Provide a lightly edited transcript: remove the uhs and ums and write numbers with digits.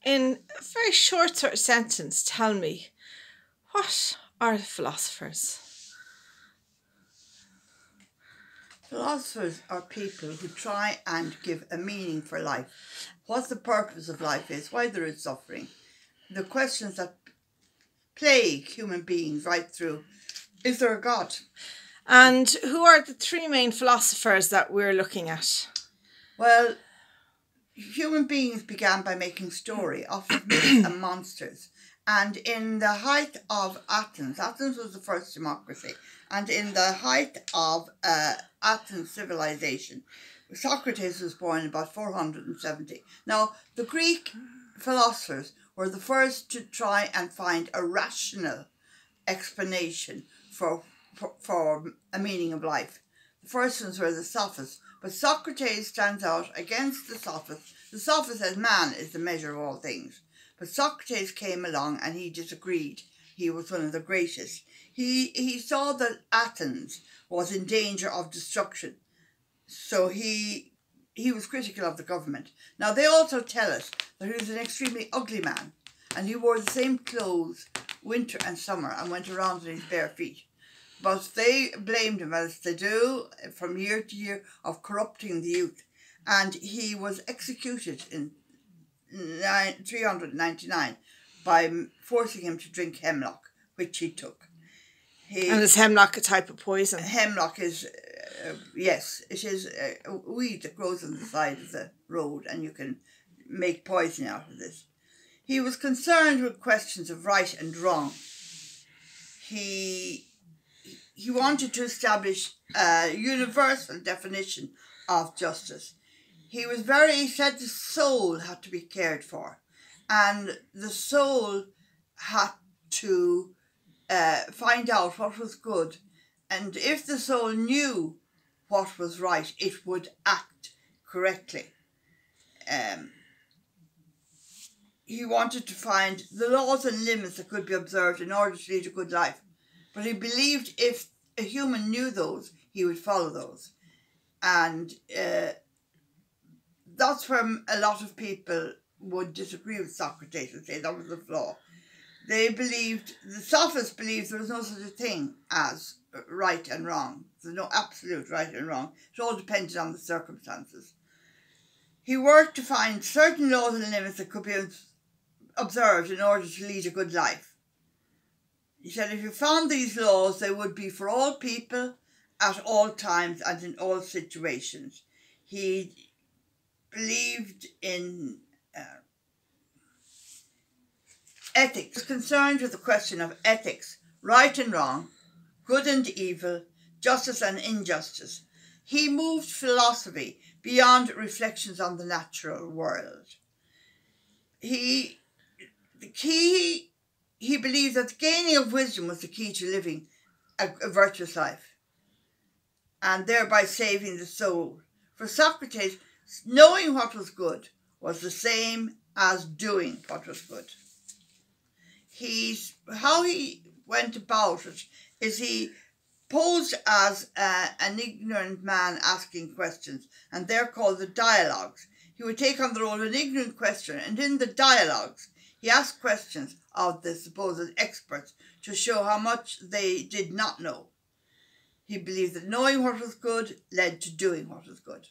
In a very short sort of sentence, tell me, what are philosophers? Philosophers are people who try and give a meaning for life. What the purpose of life is, why there is suffering. The questions that plague human beings right through. Is there a God? And who are the three main philosophers that we're looking at? Well, human beings began by making story of myths and monsters. And in the height of Athens was the first democracy, and in the height of Athens civilization, Socrates was born in about 470. Now, the Greek philosophers were the first to try and find a rational explanation for a meaning of life. The first ones were the Sophists, but Socrates stands out against the Sophists. The Sophist says man is the measure of all things, but Socrates came along and he disagreed. He was one of the greatest. He saw that Athens was in danger of destruction, so he was critical of the government. Now, they also tell us that he was an extremely ugly man, and he wore the same clothes winter and summer and went around in his bare feet. But they blamed him, as they do from year to year, of corrupting the youth. And he was executed in 399 by forcing him to drink hemlock, which he took. And is hemlock a type of poison? Hemlock is, yes, it is a weed that grows on the side of the road, and you can make poison out of this. He was concerned with questions of right and wrong. He wanted to establish a universal definition of justice. He said the soul had to be cared for, and the soul had to find out what was good, and if the soul knew what was right, it would act correctly. He wanted to find the laws and limits that could be observed in order to lead a good life. But he believed if a human knew those, he would follow those. And that's where a lot of people would disagree with Socrates and say that was a flaw. The Sophists believed there was no such a thing as right and wrong. There's no absolute right and wrong. It all depended on the circumstances. He worked to find certain laws and limits that could be observed in order to lead a good life. He said if you found these laws, they would be for all people at all times and in all situations. He believed in ethics. He was concerned with the question of ethics, right and wrong, good and evil, justice and injustice. He moved philosophy beyond reflections on the natural world. He believed that the gaining of wisdom was the key to living a virtuous life, and thereby saving the soul. For Socrates, knowing what was good was the same as doing what was good. How he went about it is he posed as an ignorant man asking questions, and they're called the dialogues. He would take on the role of an ignorant questioner, and in the dialogues, he asked questions of the supposed experts to show how much they did not know. He believed that knowing what was good led to doing what was good.